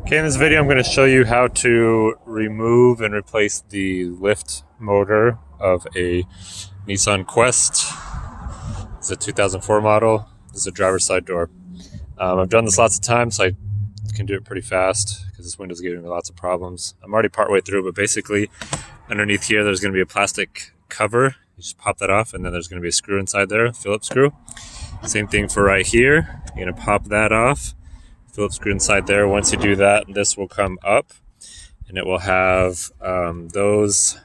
Okay, in this video I'm going to show you how to remove and replace the lift motor of a Nissan Quest. It's a 2004 model. This is a driver's side door. I've done this lots of times, so I can do it pretty fast because this window's giving me lots of problems. I'm already partway through, but basically underneath here there's going to be a plastic cover. You just pop that off and then there's going to be a screw inside there, a Phillips screw. Same thing for right here. You're going to pop that off. Phillips screw inside there. Once you do that, this will come up and it will have those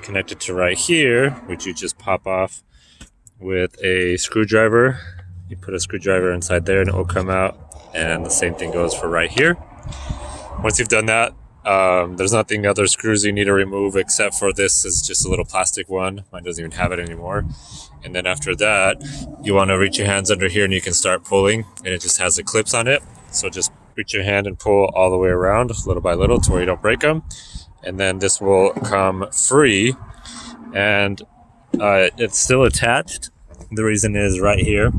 connected to right here, which you just pop off with a screwdriver. You put a screwdriver inside there and it will come out, and the same thing goes for right here. Once you've done that, there's nothing other screws you need to remove except for this is just a little plastic one. Mine doesn't even have it anymore. And then after that, you want to reach your hands under here and you can start pulling, and it just has the clips on it. So just reach your hand and pull all the way around little by little to where you don't break them. And then this will come free, and it's still attached. The reason is right here.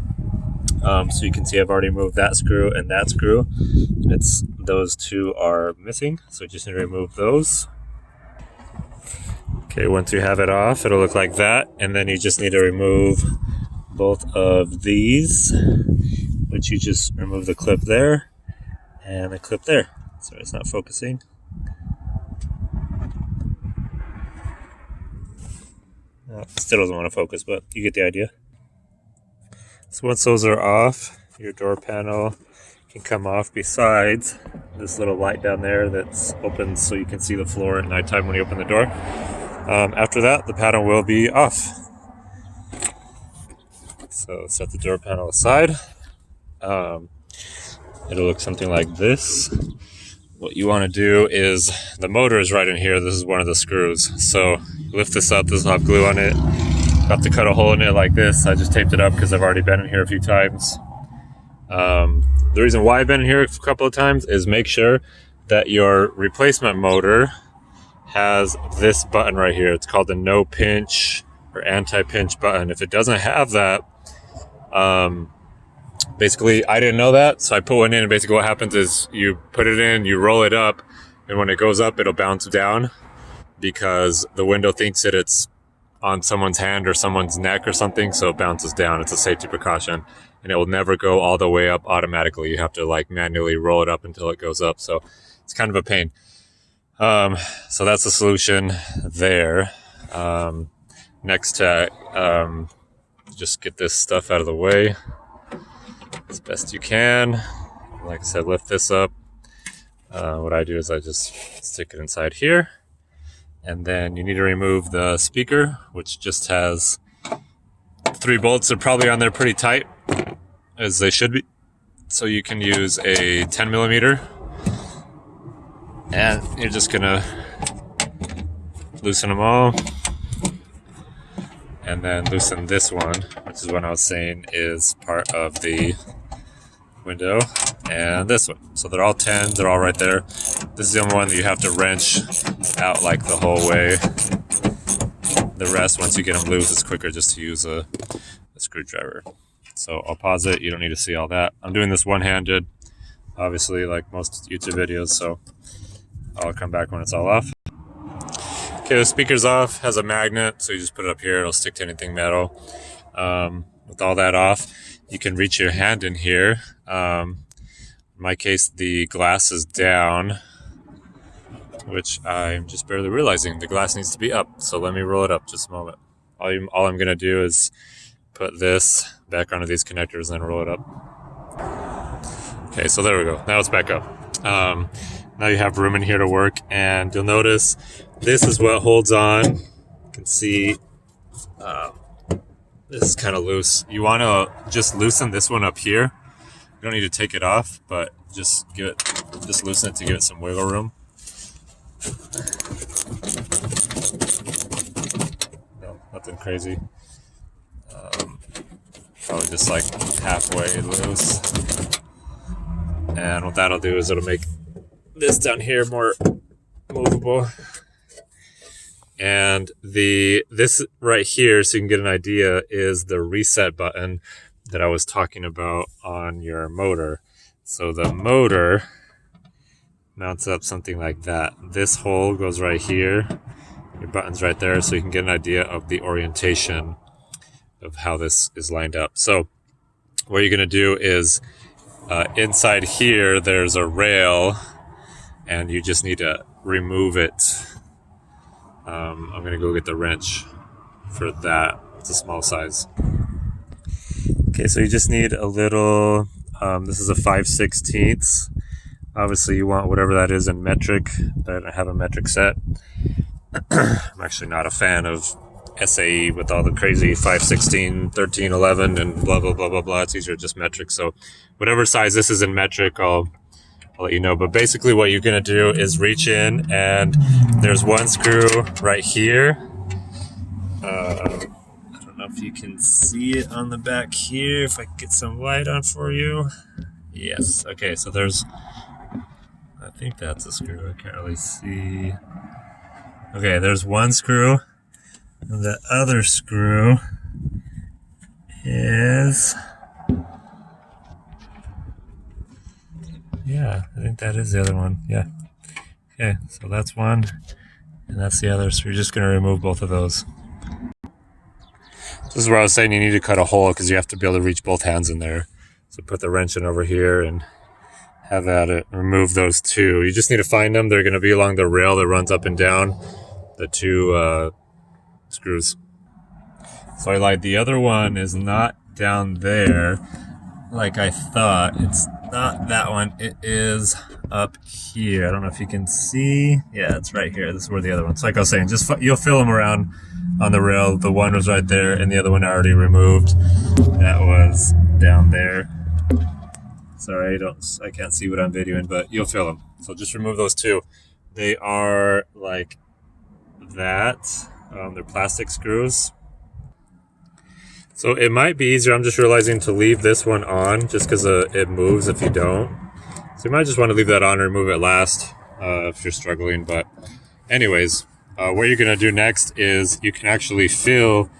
So you can see I've already moved that screw and that screw, and those two are missing. So you just need to remove those. Okay, once you have it off, it'll look like that. And then you just need to remove both of these, which you just remove the clip there and the clip there. Sorry, it's not focusing. Still doesn't want to focus, but you get the idea. So once those are off, your door panel can come off, besides this little light down there that's open so you can see the floor at nighttime when you open the door. After that, the panel will be off. So set the door panel aside. It'll look something like this. What you want to do is, the motor is right in here. This is one of the screws. So you lift this up, this will have glue on it. Have to cut a hole in it like this. I just taped it up because I've already been in here a few times. The reason why I've been in here a couple of times is make sure that your replacement motor has this button right here. It's called the no pinch or anti-pinch button. If it doesn't have that, basically I didn't know that, so I put one in, and basically what happens is you put it in, you roll it up, and when it goes up it'll bounce down because the window thinks that it's on someone's hand or someone's neck or something, so it bounces down. It's a safety precaution, and it will never go all the way up automatically. You have to like manually roll it up until it goes up, so it's kind of a pain. So that's the solution there. Next to just get this stuff out of the way as best you can. Like I said, lift this up. What I do is I just stick it inside here. And then you need to remove the speaker, which just has 3 bolts. They're probably on there pretty tight, as they should be. So you can use a 10 millimeter. And you're just gonna loosen them all. And then loosen this one, which is what I was saying is part of the window, and this one. So they're all 10s, they're all right there. This is the only one that you have to wrench out like the whole way. The rest, once you get them loose, it's quicker just to use a screwdriver. So I'll pause it, you don't need to see all that. I'm doing this one-handed, obviously, like most YouTube videos, so I'll come back when it's all off. Okay, the speaker's off, has a magnet, so you just put it up here, it'll stick to anything metal. With all that off, you can reach your hand in here. In my case, the glass is down, which I'm just barely realizing. The glass needs to be up, so let me roll it up just a moment. All I'm gonna do is put this back onto these connectors and then roll it up. Okay, so there we go. Now it's back up. Now you have room in here to work, and you'll notice this is what holds on. You can see this is kind of loose. You want to just loosen this one up here. You don't need to take it off, but just loosen it to give it some wiggle room. No, nothing crazy. Probably just like halfway loose. And what that'll do is it'll make this down here more movable. And this right here, so you can get an idea, is the reset button that I was talking about on your motor. So the motor mounts up something like that. This hole goes right here. Your button's right there, so you can get an idea of the orientation of how this is lined up. So what you're going to do is inside here there's a rail, and you just need to remove it. I'm going to go get the wrench for that. It's a small size. Okay, so you just need a little, this is a 5/16. Obviously you want whatever that is in metric, but I have a metric set. I'm actually not a fan of SAE with all the crazy 5/16, 13/11, and blah, blah, blah, blah, blah. It's easier just metric. So whatever size this is in metric, I'll let you know. But basically what you're going to do is reach in, and there's one screw right here. I don't know if you can see it on the back here. If I can get some light on for you. Yes. Okay, so there's, I think that's a screw. I can't really see. Okay, there's one screw. And the other screw is, yeah, I think that is the other one. Yeah. Okay, so that's one, and that's the other. So you're just going to remove both of those. This is where I was saying you need to cut a hole because you have to be able to reach both hands in there. So put the wrench in over here and have at it. Remove those two. You just need to find them. They're going to be along the rail that runs up and down. The two screws. So I lied. The other one is not down there like I thought. It's not that one. It is up here. I don't know if you can see. Yeah, it's right here. This is where the other one. So like I was saying, just you'll feel them around on the rail. The one was right there, and the other one I already removed. That was down there. Sorry, I can't see what I'm videoing, but you'll feel them. So just remove those two. They are like that. They're plastic screws. So it might be easier, I'm just realizing, to leave this one on just because it moves if you don't. So you might just want to leave that on or remove it last if you're struggling. But anyways, what you're going to do next is you can actually feel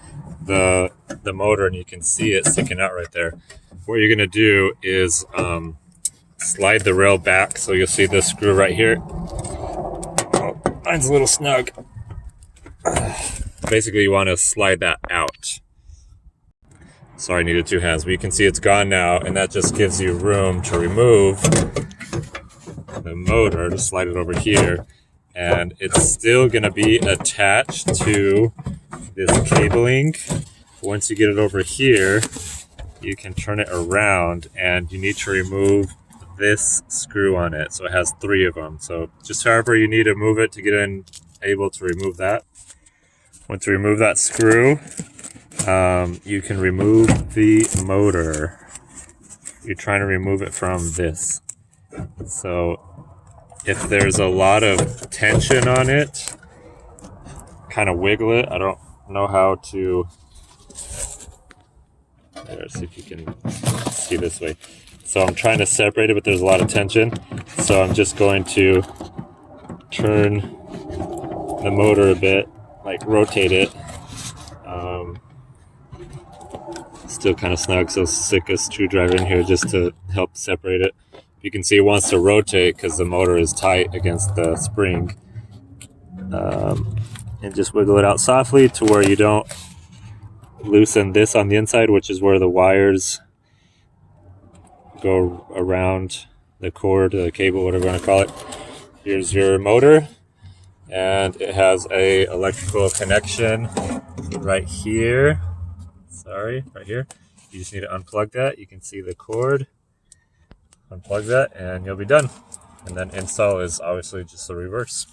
the motor, and you can see it sticking out right there. What you're going to do is slide the rail back. So you'll see this screw right here. Oh, mine's a little snug. Basically, you want to slide that out. Sorry, I needed two hands, but you can see it's gone now, and that just gives you room to remove the motor. Just slide it over here, and it's still going to be attached to this cabling. Once you get it over here, you can turn it around, and you need to remove this screw on it. So it has 3 of them. So just however you need to move it to get in, able to remove that. Once you remove that screw, you can remove the motor. You're trying to remove it from this. So if there's a lot of tension on it, kind of wiggle it. I don't know how to. Let's see if you can see this way. So I'm trying to separate it, but there's a lot of tension. So I'm just going to turn the motor a bit, like rotate it. Still kind of snug, so stick a screwdriver in here just to help separate it. You can see it wants to rotate because the motor is tight against the spring. And just wiggle it out softly to where you don't loosen this on the inside, which is where the wires go around the cord, the cable, whatever you want to call it. Here's your motor, and it has a electrical connection right here. Sorry, right here. You just need to unplug that. You can see the cord. Unplug that, and you'll be done. And then install is obviously just the reverse.